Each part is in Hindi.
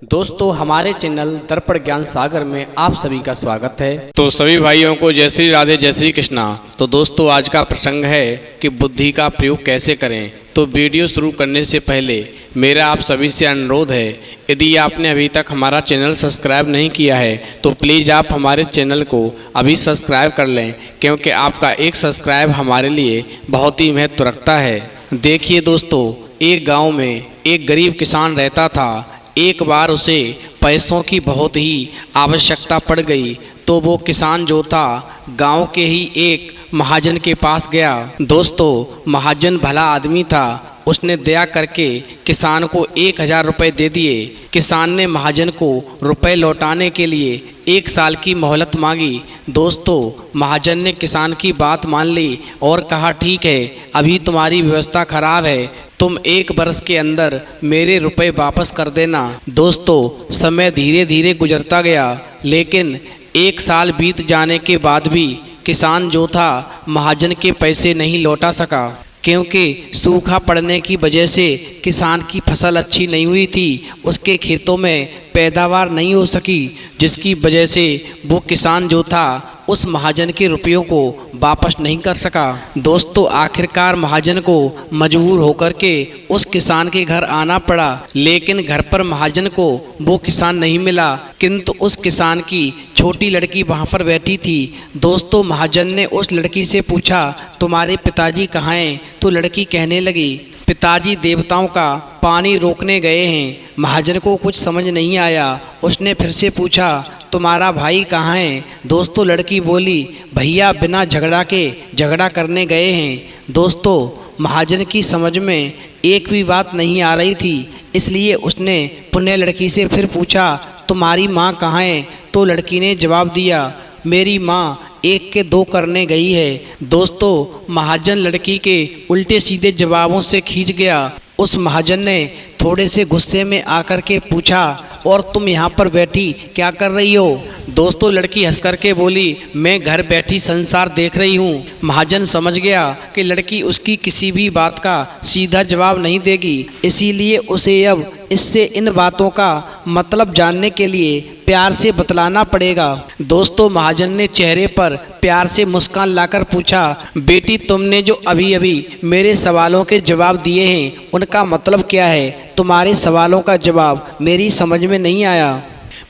दोस्तों हमारे चैनल दर्पण ज्ञान सागर में आप सभी का स्वागत है। तो सभी भाइयों को जय श्री राधे जय श्री कृष्णा। तो दोस्तों आज का प्रसंग है कि बुद्धि का प्रयोग कैसे करें। तो वीडियो शुरू करने से पहले मेरा आप सभी से अनुरोध है, यदि आपने अभी तक हमारा चैनल सब्सक्राइब नहीं किया है तो प्लीज़ आप हमारे चैनल को अभी सब्सक्राइब कर लें, क्योंकि आपका एक सब्सक्राइब हमारे लिए बहुत ही महत्व रखता है। देखिए दोस्तों, एक गाँव में एक गरीब किसान रहता था। एक बार उसे पैसों की बहुत ही आवश्यकता पड़ गई, तो वो किसान जो था गांव के ही एक महाजन के पास गया। दोस्तों महाजन भला आदमी था, उसने दया करके किसान को 1000 रुपये दे दिए। किसान ने महाजन को रुपए लौटाने के लिए 1 साल की मोहलत मांगी। दोस्तों महाजन ने किसान की बात मान ली और कहा, ठीक है, अभी तुम्हारी व्यवस्था खराब है, तुम 1 वर्ष के अंदर मेरे रुपए वापस कर देना। दोस्तों समय धीरे धीरे गुजरता गया, लेकिन 1 साल बीत जाने के बाद भी किसान जो था महाजन के पैसे नहीं लौटा सका, क्योंकि सूखा पड़ने की वजह से किसान की फसल अच्छी नहीं हुई थी। उसके खेतों में पैदावार नहीं हो सकी, जिसकी वजह से वो किसान जो था उस महाजन के रुपयों को वापस नहीं कर सका। दोस्तों आखिरकार महाजन को मजबूर होकर के उस किसान के घर आना पड़ा, लेकिन घर पर महाजन को वो किसान नहीं मिला, किंतु उस किसान की छोटी लड़की वहाँ पर बैठी थी। दोस्तों महाजन ने उस लड़की से पूछा, तुम्हारे पिताजी कहाँ हैं? तो लड़की कहने लगी, पिताजी देवताओं का पानी रोकने गए हैं। महाजन को कुछ समझ नहीं आया। उसने फिर से पूछा, तुम्हारा भाई कहाँ है? दोस्तों लड़की बोली, भैया बिना झगड़ा के झगड़ा करने गए हैं। दोस्तों महाजन की समझ में एक भी बात नहीं आ रही थी, इसलिए उसने पुनः लड़की से फिर पूछा, तुम्हारी माँ कहाँ है? तो लड़की ने जवाब दिया, मेरी माँ 1 के 2 करने गई है। दोस्तों महाजन लड़की के उल्टे सीधे जवाबों से खींच गया। उस महाजन ने थोड़े से गुस्से में आकर के पूछा, और तुम यहाँ पर बैठी क्या कर रही हो? दोस्तों लड़की हंस कर के बोली, मैं घर बैठी संसार देख रही हूँ। महाजन समझ गया कि लड़की उसकी किसी भी बात का सीधा जवाब नहीं देगी, इसीलिए उसे अब इससे इन बातों का मतलब जानने के लिए प्यार से बतलाना पड़ेगा। दोस्तों महाजन ने चेहरे पर प्यार से मुस्कान लाकर पूछा, बेटी तुमने जो अभी अभी मेरे सवालों के जवाब दिए हैं उनका मतलब क्या है? तुम्हारे सवालों का जवाब मेरी समझ में नहीं आया।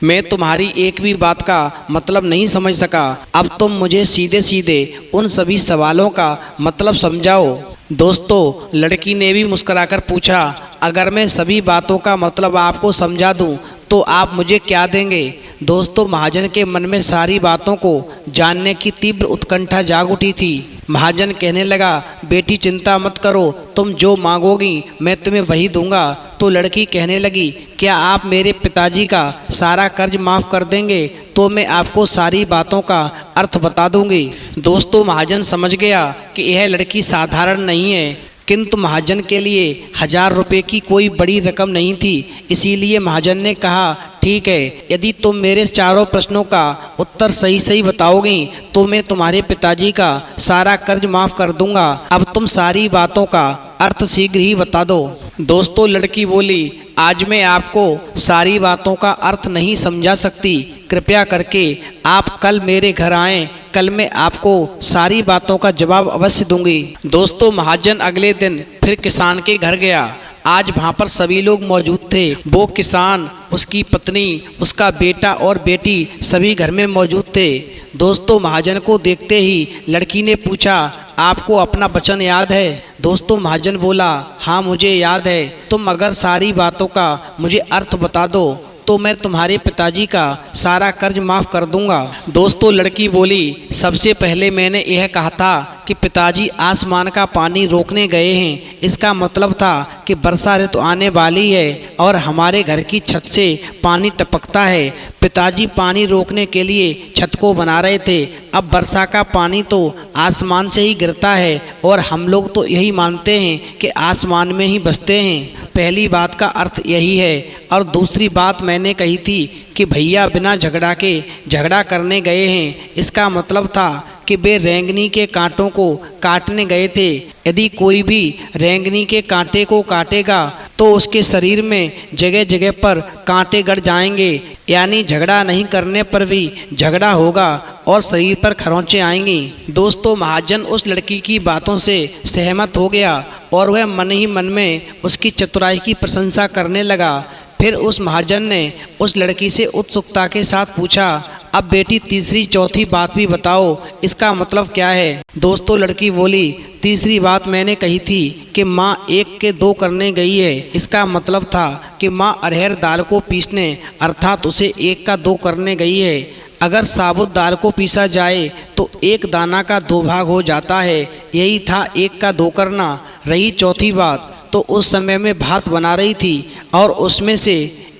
मैं तुम्हारी एक भी बात का मतलब नहीं समझ सका। अब तुम मुझे सीधे सीधे उन सभी सवालों का मतलब समझाओ। दोस्तों लड़की ने भी मुस्कुराकर पूछा, अगर मैं सभी बातों का मतलब आपको समझा दूं तो आप मुझे क्या देंगे? दोस्तों महाजन के मन में सारी बातों को जानने की तीव्र उत्कंठा जाग उठी थी। महाजन कहने लगा, बेटी चिंता मत करो, तुम जो मांगोगी मैं तुम्हें वही दूंगा। तो लड़की कहने लगी, क्या आप मेरे पिताजी का सारा कर्ज माफ़ कर देंगे तो मैं आपको सारी बातों का अर्थ बता दूंगी। दोस्तों महाजन समझ गया कि यह लड़की साधारण नहीं है, किंतु महाजन के लिए 1000 रुपये की कोई बड़ी रकम नहीं थी। इसीलिए महाजन ने कहा, ठीक है, यदि तुम मेरे चारों प्रश्नों का उत्तर सही सही बताओगी तो मैं तुम्हारे पिताजी का सारा कर्ज माफ़ कर दूंगा। अब तुम सारी बातों का अर्थ शीघ्र ही बता दो। दोस्तों लड़की बोली, आज मैं आपको सारी बातों का अर्थ नहीं समझा सकती, कृपया करके आप कल मेरे घर आएँ, कल मैं आपको सारी बातों का जवाब अवश्य दूंगी। दोस्तों महाजन अगले दिन फिर किसान के घर गया। आज वहाँ पर सभी लोग मौजूद थे। वो किसान, उसकी पत्नी, उसका बेटा और बेटी सभी घर में मौजूद थे। दोस्तों महाजन को देखते ही लड़की ने पूछा, आपको अपना वचन याद है? दोस्तों महाजन बोला, हाँ मुझे याद है, तुम अगर सारी बातों का मुझे अर्थ बता दो तो मैं तुम्हारे पिताजी का सारा कर्ज माफ़ कर दूंगा। दोस्तों लड़की बोली, सबसे पहले मैंने यह कहा था कि पिताजी आसमान का पानी रोकने गए हैं। इसका मतलब था कि वर्षा ऋतु आने वाली है और हमारे घर की छत से पानी टपकता है। पिताजी पानी रोकने के लिए छत को बना रहे थे अब वर्षा का पानी तो आसमान से ही गिरता है और हम लोग तो यही मानते हैं कि आसमान में ही बसते हैं। पहली बात का अर्थ यही है। और दूसरी बात मैंने कही थी कि भैया बिना झगड़ा के झगड़ा करने गए हैं, इसका मतलब था कि वे रेंगनी के कांटों को काटने गए थे। यदि कोई भी रेंगनी के कांटे को काटेगा तो उसके शरीर में जगह जगह पर कांटे गड़ जाएंगे, यानी झगड़ा नहीं करने पर भी झगड़ा होगा और शरीर पर खरोंचे आएंगी। दोस्तों, महाजन उस लड़की की बातों से सहमत हो गया और वह मन ही मन में उसकी चतुराई की प्रशंसा करने लगा। फिर उस महाजन ने उस लड़की से उत्सुकता के साथ पूछा, अब बेटी तीसरी चौथी बात भी बताओ, इसका मतलब क्या है? दोस्तों, लड़की बोली, तीसरी बात मैंने कही थी कि माँ 1 के 2 करने गई है। इसका मतलब था कि माँ अरहर दाल को पीसने अर्थात उसे 1 का 2 करने गई है। अगर साबुत दाल को पीसा जाए तो 1 दाना का 2 भाग हो जाता है, यही था 1 का 2 करना। रही चौथी बात, तो उस समय में भात बना रही थी और उसमें से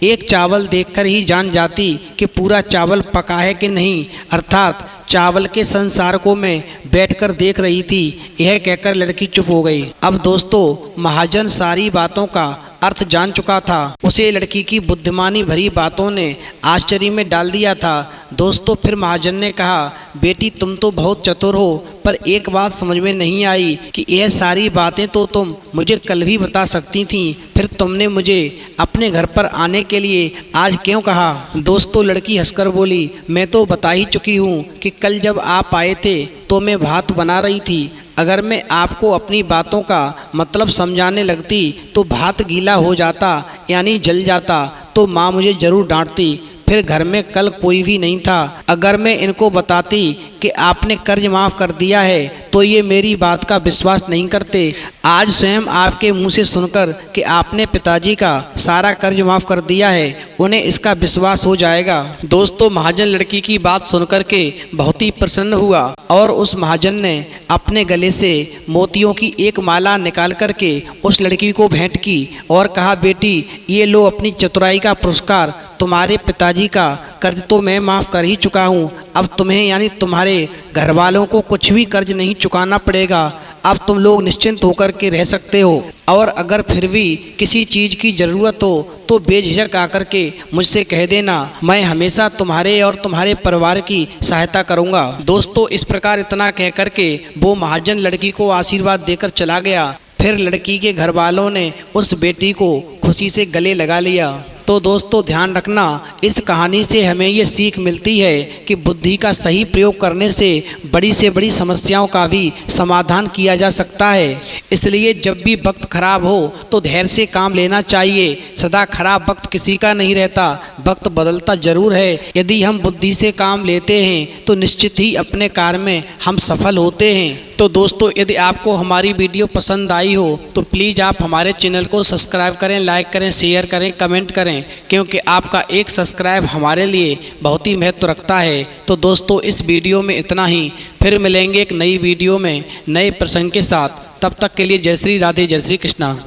एक चावल देखकर ही जान जाती कि पूरा चावल पका है कि नहीं, अर्थात चावल के संसार को मैं बैठकर देख रही थी। यह कहकर लड़की चुप हो गई। अब दोस्तों, महाजन सारी बातों का अर्थ जान चुका था। उसे लड़की की बुद्धिमानी भरी बातों ने आश्चर्य में डाल दिया था। दोस्तों, फिर महाजन ने कहा, बेटी तुम तो बहुत चतुर हो, पर एक बात समझ में नहीं आई कि यह सारी बातें तो तुम मुझे कल भी बता सकती थी, फिर तुमने मुझे अपने घर पर आने के लिए आज क्यों कहा? दोस्तों, लड़की हंसकर बोली, मैं तो बता ही चुकी हूँ कि कल जब आप आए थे तो मैं भात बना रही थी। अगर मैं आपको अपनी बातों का मतलब समझाने लगती तो भात गीला हो जाता, यानी जल जाता, तो माँ मुझे ज़रूर डांटती। फिर घर में कल कोई भी नहीं था। अगर मैं इनको बताती कि आपने कर्ज माफ़ कर दिया है तो ये मेरी बात का विश्वास नहीं करते। आज स्वयं आपके मुंह से सुनकर कि आपने पिताजी का सारा कर्ज माफ़ कर दिया है, उन्हें इसका विश्वास हो जाएगा। दोस्तों, महाजन लड़की की बात सुनकर के बहुत ही प्रसन्न हुआ और उस महाजन ने अपने गले से मोतियों की एक माला निकाल करके उस लड़की को भेंट की और कहा, बेटी ये लो अपनी चतुराई का पुरस्कार। तुम्हारे पिताजी का कर्ज तो मैं माफ़ कर ही चुका हूँ। अब तुम्हें यानी तुम्हारे घर वालों को कुछ भी कर्ज नहीं चुकाना पड़ेगा। अब तुम लोग निश्चिंत होकर के रह सकते हो और अगर फिर भी किसी चीज़ की ज़रूरत हो तो बेझिझक आकर के मुझसे कह देना। मैं हमेशा तुम्हारे और तुम्हारे परिवार की सहायता करूँगा। दोस्तों, इस प्रकार इतना कह कर के वो महाजन लड़की को आशीर्वाद देकर चला गया। फिर लड़की के घर वालों ने उस बेटी को खुशी से गले लगा लिया। तो दोस्तों, ध्यान रखना, इस कहानी से हमें ये सीख मिलती है कि बुद्धि का सही प्रयोग करने से बड़ी समस्याओं का भी समाधान किया जा सकता है। इसलिए जब भी वक्त खराब हो तो धैर्य से काम लेना चाहिए। सदा खराब वक्त किसी का नहीं रहता, वक्त बदलता जरूर है। यदि हम बुद्धि से काम लेते हैं तो निश्चित ही अपने कार्य में हम सफल होते हैं। तो दोस्तों, यदि आपको हमारी वीडियो पसंद आई हो तो प्लीज़ आप हमारे चैनल को सब्सक्राइब करें, लाइक करें, शेयर करें, कमेंट करें, क्योंकि आपका एक सब्सक्राइब हमारे लिए बहुत ही महत्व रखता है। तो दोस्तों, इस वीडियो में इतना ही। फिर मिलेंगे एक नई वीडियो में नए प्रसंग के साथ। तब तक के लिए जय श्री राधे, जय श्री कृष्णा।